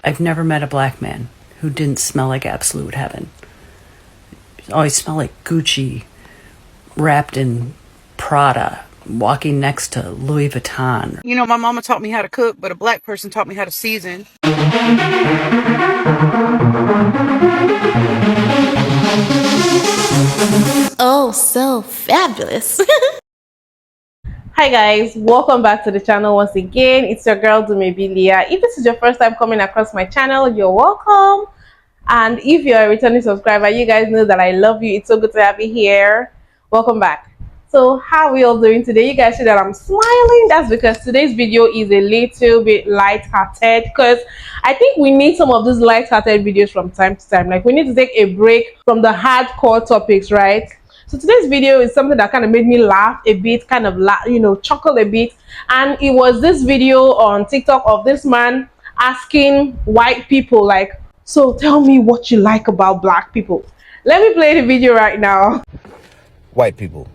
I've never met a black man who didn't smell like absolute heaven. Always smelled like Gucci, wrapped in Prada, walking next to Louis Vuitton. You know, my mama taught me how to cook, but a black person taught me how to season. Oh, so fabulous. Hi guys, welcome back to the channel once again. It's your girl Dumebi. If this is your first time coming across my channel, you're welcome. And if you're a returning subscriber, you guys know that I love you. It's so good to have you here. Welcome back. So how are we all doing today? You guys see that I'm smiling? That's because today's video is a little bit light-hearted, because I think we need some of these light-hearted videos from time to time. Like, we need to take a break from the hardcore topics, right? So today's video is something that kind of made me laugh a bit, kind of chuckle a bit. And it was this video on TikTok of this man asking white people, like, so tell me what you like about black people. Let me play the video right now. White people,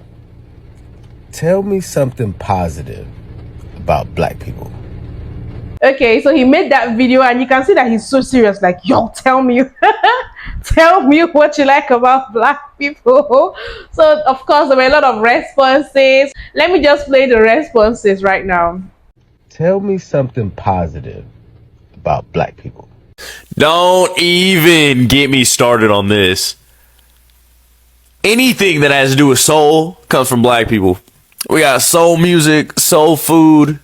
tell me something positive about black people. Okay, so he made that video and you can see that he's so serious, like, yo, tell me tell me what you like about black people. So of course there were a lot of responses. Let me just play the responses right now. Tell me something positive about black people. Don't even get me started on this. Anything that has to do with soul comes from black people. We got soul music, soul food,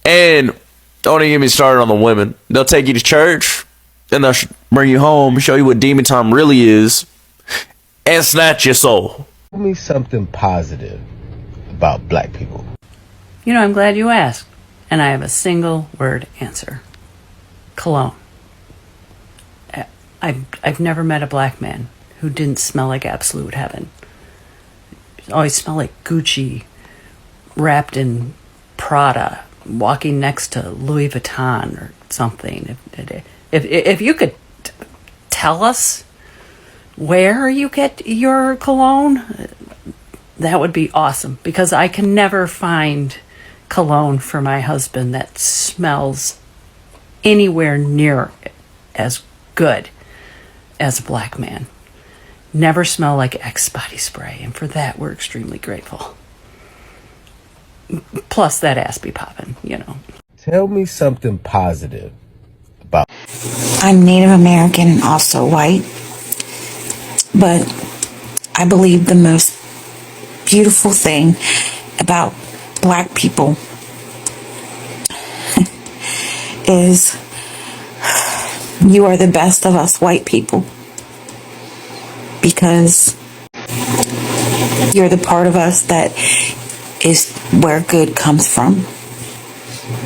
and don't even get me started on the women. They'll take you to church, then they'll bring you home, show you what demon time really is, and snatch your soul. Tell me something positive about black people. You know, I'm glad you asked, and I have a single word answer. Cologne. I've never met a black man who didn't smell like absolute heaven. Always smelled like Gucci, wrapped in Prada, walking next to Louis Vuitton or something. If you could tell us where you get your cologne, that would be awesome, because I can never find cologne for my husband that smells anywhere near as good as a black man. Never smell like Axe body spray, and for that we're extremely grateful. Plus that ass be popping, you know. Tell me something positive about. I'm Native American and also white, but I believe the most beautiful thing about black people is you are the best of us white people, because you're the part of us that is where good comes from.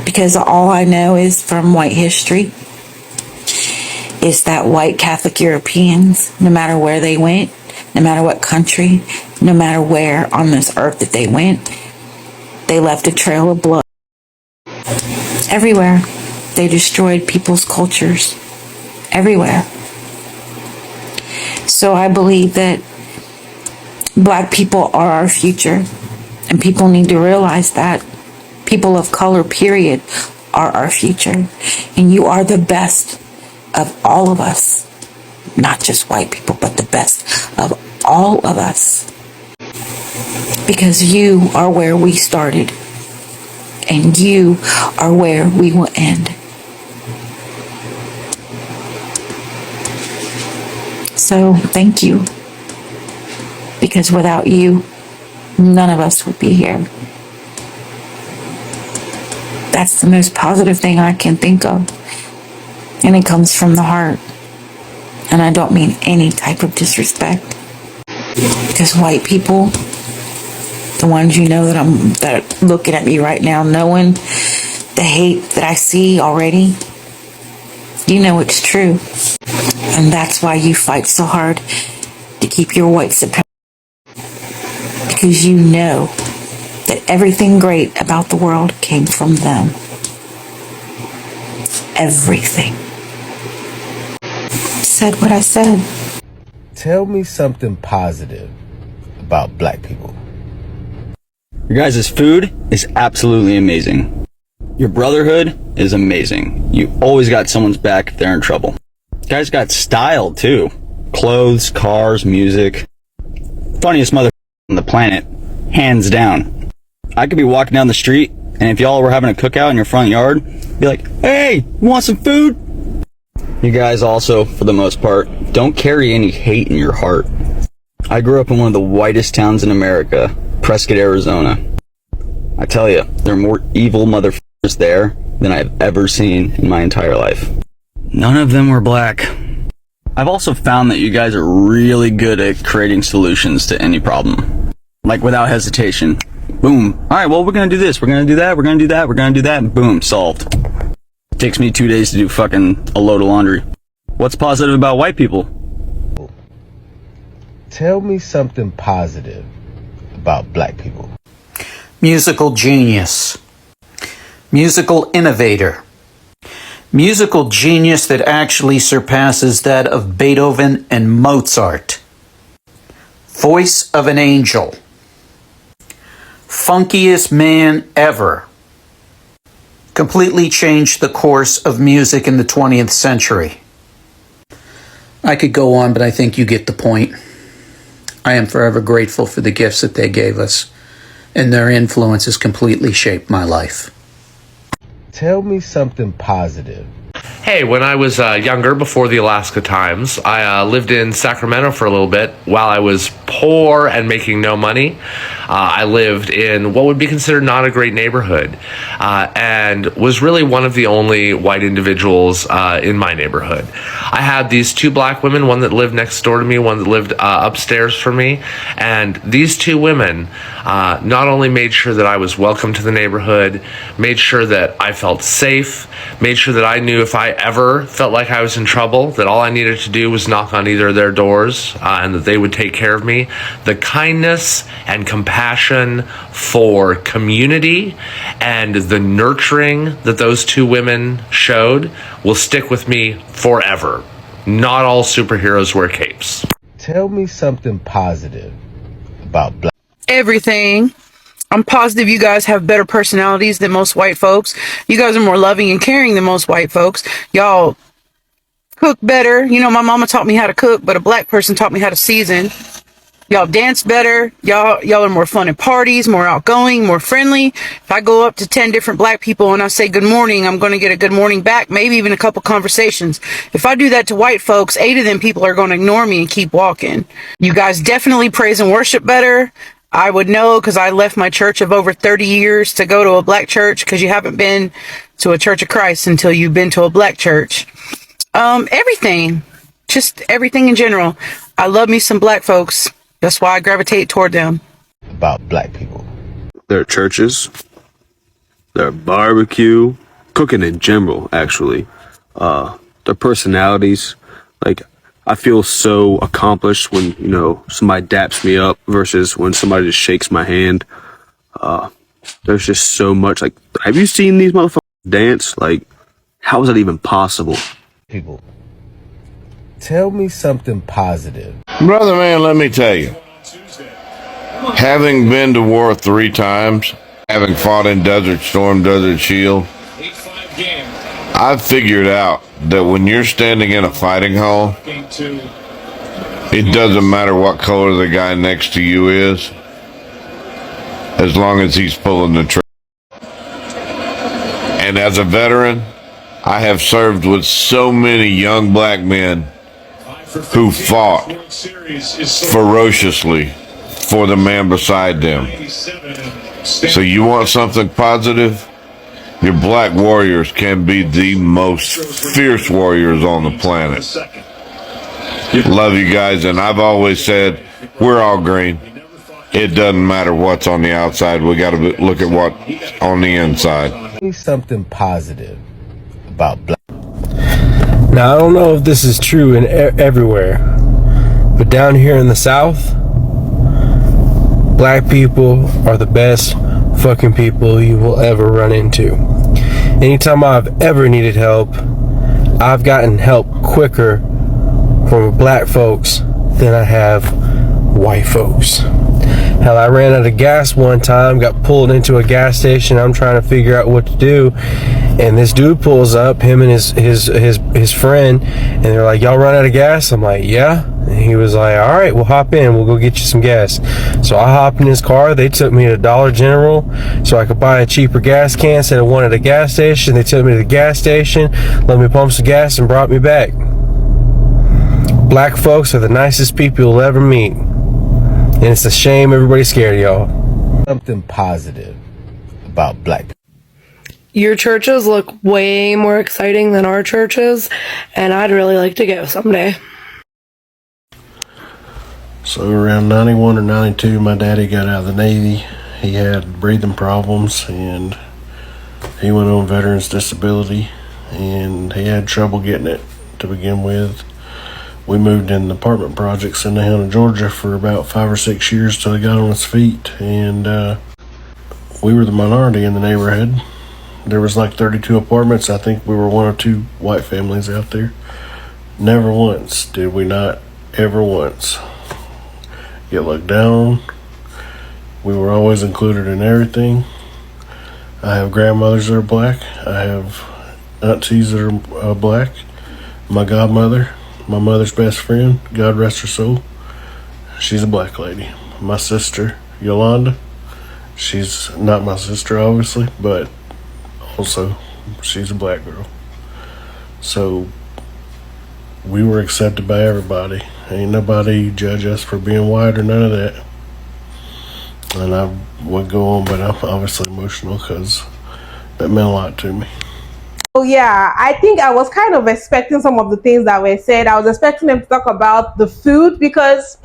Because all I know is from white history is that white Catholic Europeans, no matter where they went, no matter what country, no matter where on this earth that they went, they left a trail of blood. Everywhere. They destroyed people's cultures. Everywhere. So I believe that black people are our future, and people need to realize that. People of color, period, are our future, and you are the best of all of us. Not just white people, but the best of all of us, because you are where we started, and you are where we will end. So thank you, because without you, none of us would be here. That's the most positive thing I can think of, and it comes from the heart. And I don't mean any type of disrespect, because white people, the ones you know that are looking at me right now, knowing the hate that I see already, you know it's true. And that's why you fight so hard to keep your white supremacy, because you know that everything great about the world came from them. Everything. Said what I said. Tell me something positive about black people. Your guys' food is absolutely amazing. Your brotherhood is amazing. You always got someone's back if they're in trouble. You guys got style too. Clothes, cars, music. Funniest mother on the planet, hands down. I could be walking down the street, and if y'all were having a cookout in your front yard, be like, hey, you want some food? You guys also, for the most part, don't carry any hate in your heart. I grew up in one of the whitest towns in America, Prescott, Arizona. I tell you, there are more evil motherfuckers there than I've ever seen in my entire life. None of them were black. I've also found that you guys are really good at creating solutions to any problem. Like without hesitation. Boom. Alright, well, we're gonna do this, we're gonna do that, we're gonna do that, we're gonna do that, and boom, solved. Takes me 2 days to do fucking a load of laundry. What's positive about white people? Tell me something positive about black people. Musical genius. Musical innovator. Musical genius that actually surpasses that of Beethoven and Mozart. Voice of an angel. Funkiest man ever. Completely changed the course of music in the 20th century. I could go on, but I think you get the point. I am forever grateful for the gifts that they gave us, and their influence has completely shaped my life. Tell me something positive. Hey, when I was younger, before the Alaska times, I lived in Sacramento for a little bit while I was poor and making no money. I lived in what would be considered not a great neighborhood and was really one of the only white individuals in my neighborhood. I had these two black women, one that lived next door to me, one that lived upstairs from me, and these two women not only made sure that I was welcome to the neighborhood, made sure that I felt safe, made sure that I knew if I ever felt like I was in trouble, that all I needed to do was knock on either of their doors and that they would take care of me. The kindness and compassion for community and the nurturing that those two women showed will stick with me forever. Not all superheroes wear capes. Tell me something positive about black. Everything. I'm positive you guys have better personalities than most white folks. You guys are more loving and caring than most white folks. Y'all cook better. You know, my mama taught me how to cook, but a black person taught me how to season. Y'all dance better. Y'all are more fun at parties, more outgoing, more friendly. If I go up to 10 different black people and I say good morning, I'm going to get a good morning back, maybe even a couple conversations. If I do that to white folks, 8 of them people are going to ignore me and keep walking. You guys definitely praise and worship better. I would know because I left my church of over 30 years to go to a black church, because you haven't been to a Church of Christ until you've been to a black church. Everything. Just everything in general. I love me some black folks. That's why I gravitate toward them. About black people. Their churches, their barbecue, cooking in general, actually. Their personalities. Like, I feel so accomplished when, you know, somebody daps me up versus when somebody just shakes my hand. There's just so much. Like, have you seen these motherfuckers dance? Like, how is that even possible? People. Tell me something positive. Brother man, let me tell you. Having been to war 3 times, having fought in Desert Storm, Desert Shield, I've figured out that when you're standing in a fighting hall, it doesn't matter what color the guy next to you is, as long as he's pulling the trigger. And as a veteran, I have served with so many young black men who fought ferociously for the man beside them. So you want something positive? Your black warriors can be the most fierce warriors on the planet. Love you guys, and I've always said, we're all green. It doesn't matter what's on the outside. We got to look at what's on the inside. Tell me something positive about black. Now, I don't know if this is true in everywhere, but down here in the South, black people are the best fucking people you will ever run into. Anytime I've ever needed help, I've gotten help quicker from black folks than I have white folks. Hell, I ran out of gas one time, got pulled into a gas station. I'm trying to figure out what to do, and this dude pulls up, him and his friend, and they're like, "Y'all run out of gas?" I'm like, "Yeah." And he was like, "All right, we'll hop in. We'll go get you some gas." So I hopped in his car. They took me to Dollar General so I could buy a cheaper gas can instead of one at a gas station. They took me to the gas station, let me pump some gas, and brought me back. Black folks are the nicest people you'll ever meet. And it's a shame everybody's scared of y'all. Something positive about black people. Your churches look way more exciting than our churches, and I'd really like to go someday. So around 91 or 92, my daddy got out of the Navy. He had breathing problems, and he went on veterans disability, and he had trouble getting it to begin with. We moved in apartment projects in Nahana, Georgia for about 5 or 6 years till he got on his feet, and we were the minority in the neighborhood. There was like 32 apartments. I think we were one or two white families out there. Never once did we not ever once get looked down. We were always included in everything. I have grandmothers that are black. I have aunties that are black. My godmother, my mother's best friend, God rest her soul, she's a black lady. My sister, Yolanda, she's not my sister, obviously, but also she's a black girl. So we were accepted by everybody. Ain't nobody judge us for being white or none of that. And I would go on, but I'm obviously emotional because that meant a lot to me. Oh yeah, I think I was kind of expecting some of the things that were said. I was expecting them to talk about the food because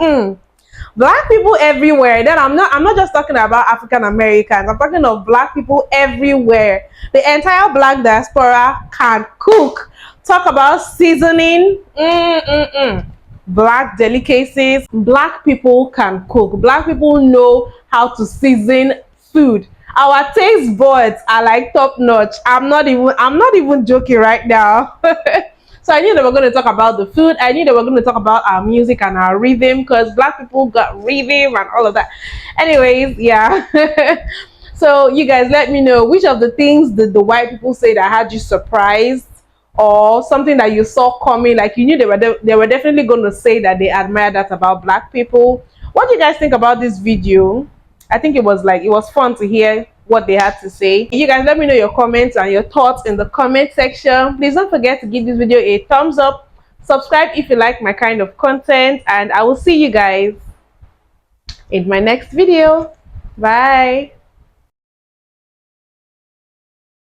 black people everywhere. Then I'm not just talking about African Americans. I'm talking of black people everywhere. The entire black diaspora can cook. Talk about seasoning. Black delicacies. Black people can cook. Black people know how to season food. Our taste buds are like top notch. I'm not even joking right now. So I knew they were going to talk about the food. I knew they were going to talk about our music and our rhythm, because black people got rhythm and all of that. Anyways, yeah. So you guys let me know which of the things did the white people say that had you surprised, or something that you saw coming, like you knew they were definitely going to say that they admire that about black people. What do you guys think about this video? I think it was fun to hear what they had to say. You guys let me know your comments and your thoughts in the comment section. Please don't forget to give this video a thumbs up, subscribe if you like my kind of content, and I will see you guys in my next video. Bye.